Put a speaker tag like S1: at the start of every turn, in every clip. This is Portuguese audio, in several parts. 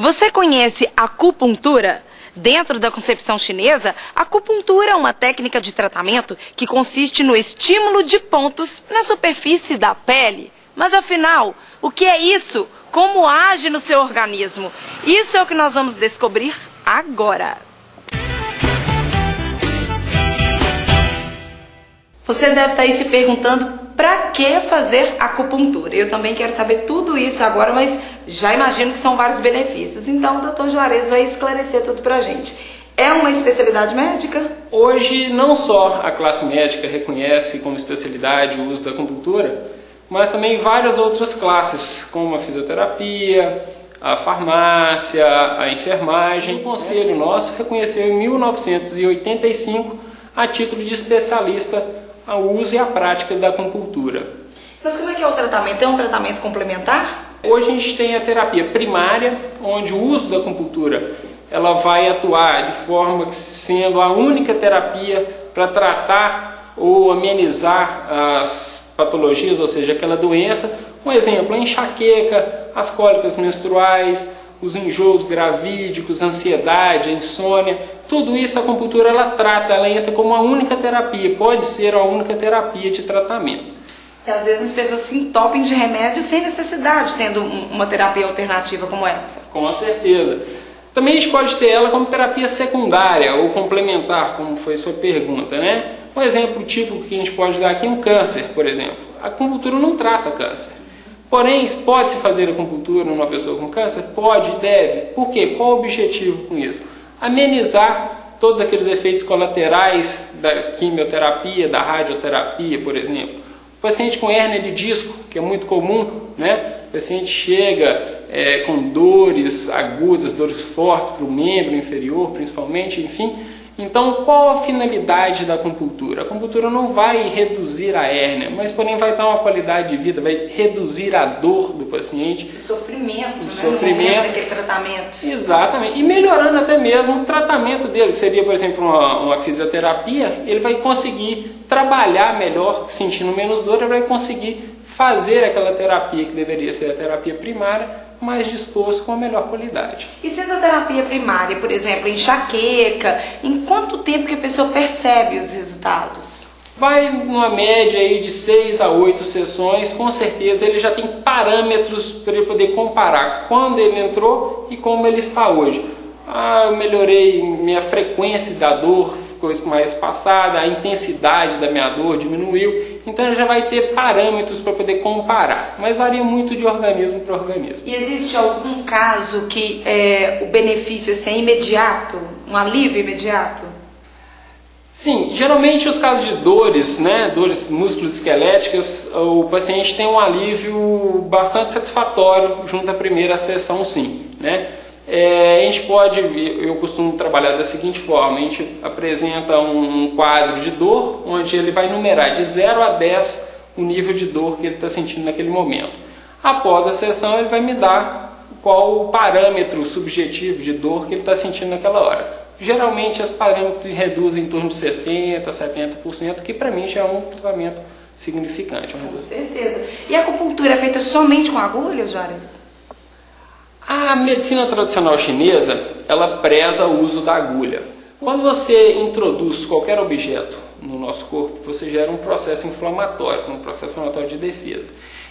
S1: Você conhece a acupuntura? Dentro da concepção chinesa, a acupuntura é uma técnica de tratamento que consiste no estímulo de pontos na superfície da pele. Mas afinal, o que é isso? Como age no seu organismo? Isso é o que nós vamos descobrir agora. Você deve estar aí se perguntando para que fazer acupuntura. Eu também quero saber tudo isso agora, mas já imagino que são vários benefícios. Então o Dr. Juarez vai esclarecer tudo para a gente. É uma especialidade médica?
S2: Hoje não só a classe médica reconhece como especialidade o uso da acupuntura, mas também várias outras classes, como a fisioterapia, a farmácia, a enfermagem. O conselho nosso reconheceu em 1985 a título de especialista ao uso e à prática da acupuntura.
S1: Mas como é que é o tratamento? É um tratamento complementar?
S2: Hoje a gente tem a terapia primária, onde o uso da acupuntura ela vai atuar de forma que sendo a única terapia para tratar ou amenizar as patologias, ou seja, aquela doença. Um exemplo, a enxaqueca, as cólicas menstruais, os enjoos gravídicos, a ansiedade, a insônia. Tudo isso a acupuntura ela trata, ela entra como a única terapia, pode ser a única terapia de tratamento.
S1: E às vezes as pessoas se entopem de remédio sem necessidade, tendo uma terapia alternativa como essa.
S2: Com certeza. Também a gente pode ter ela como terapia secundária ou complementar, como foi sua pergunta, né? Um exemplo típico que a gente pode dar aqui é um câncer, por exemplo. A acupuntura não trata câncer. Porém, pode-se fazer acupuntura numa pessoa com câncer? Pode e deve. Por quê? Qual o objetivo com isso? Amenizar todos aqueles efeitos colaterais da quimioterapia, da radioterapia, por exemplo. O paciente com hérnia de disco, que é muito comum, né? O paciente chega com dores agudas, dores fortes para o membro inferior, principalmente, enfim. Então, qual a finalidade da acupuntura? A acupuntura não vai reduzir a hérnia, mas porém vai dar uma qualidade de vida, vai reduzir a dor do paciente.
S1: O sofrimento,
S2: o
S1: né?
S2: sofrimento.
S1: No momento daquele tratamento.
S2: Exatamente. E melhorando até mesmo o tratamento dele, que seria, por exemplo, uma fisioterapia, ele vai conseguir trabalhar melhor, sentindo menos dor, ele vai conseguir fazer aquela terapia que deveria ser a terapia primária, mais disposto com a melhor qualidade.
S1: E sendo a terapia primária, por exemplo, enxaqueca, em quanto tempo que a pessoa percebe os resultados?
S2: Vai numa média aí de 6 a 8 sessões, com certeza ele já tem parâmetros para ele poder comparar quando ele entrou e como ele está hoje. Eu melhorei minha frequência da dor, ficou mais espaçada, a intensidade da minha dor diminuiu, então ele já vai ter parâmetros para poder comparar, mas varia muito de organismo para organismo.
S1: E existe algum caso que o benefício é imediato, um alívio imediato?
S2: Sim, geralmente os casos de dores, né, dores musculoesqueléticas, o paciente tem um alívio bastante satisfatório junto à primeira sessão, sim, né? A gente pode, eu costumo trabalhar da seguinte forma, a gente apresenta um quadro de dor, onde ele vai numerar de 0 a 10 o nível de dor que ele está sentindo naquele momento. Após a sessão ele vai me dar qual o parâmetro subjetivo de dor que ele está sentindo naquela hora. Geralmente os parâmetros reduzem em torno de 60%, 70%, que para mim já é um tratamento significante.
S1: Com certeza. E a acupuntura é feita somente com agulhas, Juarez?
S2: A medicina tradicional chinesa, ela preza o uso da agulha. Quando você introduz qualquer objeto no nosso corpo, você gera um processo inflamatório, um processo inflamatório de defesa.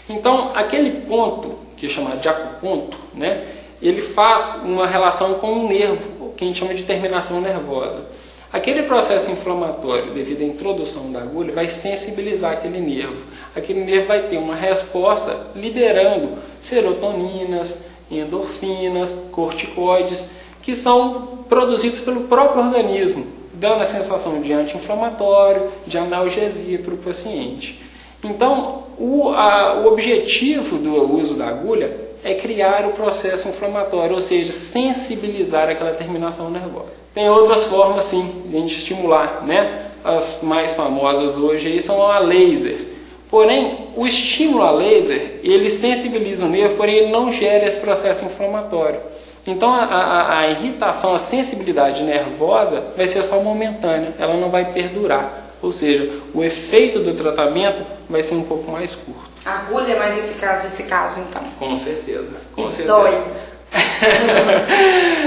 S2: Então, aquele ponto, que é chamado de acuponto, né, ele faz uma relação com um nervo, que a gente chama de terminação nervosa. Aquele processo inflamatório, devido à introdução da agulha, vai sensibilizar aquele nervo. Aquele nervo vai ter uma resposta liberando serotoninas, endorfinas, corticoides, que são produzidos pelo próprio organismo, dando a sensação de anti-inflamatório, de analgesia para o paciente. Então, o objetivo do uso da agulha é criar o processo inflamatório, ou seja, sensibilizar aquela terminação nervosa. Tem outras formas, sim, de a gente estimular, né? As mais famosas hoje aí são a laser. Porém, o estímulo a laser, ele sensibiliza o nervo, porém ele não gera esse processo inflamatório. Então a irritação, a sensibilidade nervosa vai ser só momentânea, ela não vai perdurar. Ou seja, o efeito do tratamento vai ser um pouco mais curto.
S1: A agulha é mais eficaz nesse caso, então?
S2: Com certeza. Com certeza.
S1: Dói.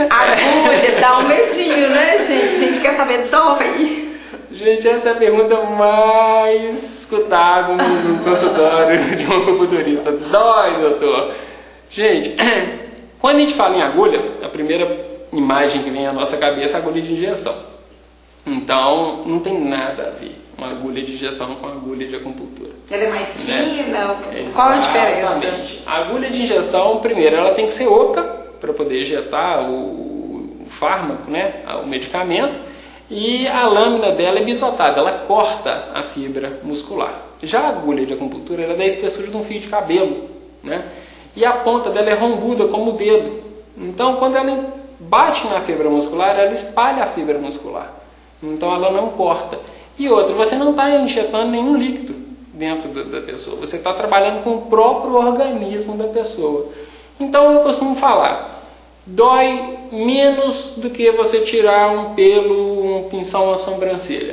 S1: Agulha, dá um medinho, né, gente? A gente quer saber, dói?
S2: Gente, essa é a pergunta mais escutada no consultório de um acupunturista. Dói, doutor? Gente, quando a gente fala em agulha, a primeira imagem que vem à nossa cabeça é a agulha de injeção. Então, não tem nada a ver uma agulha de injeção com a agulha de acupuntura.
S1: Ela é mais fina?
S2: Né?
S1: Qual a diferença?
S2: Exatamente. A agulha de injeção, primeiro, ela tem que ser oca para poder injetar o fármaco, né? O medicamento. E a lâmina dela é bisotada, ela corta a fibra muscular. Já a agulha de acupuntura ela é da espessura de um fio de cabelo, né? E a ponta dela é rombuda como o dedo. Então, quando ela bate na fibra muscular, ela espalha a fibra muscular. Então, ela não corta. E outra, você não está injetando nenhum líquido dentro da pessoa. Você está trabalhando com o próprio organismo da pessoa. Então, eu costumo falar, dói menos do que você tirar um pelo, um pinçal, uma sobrancelha.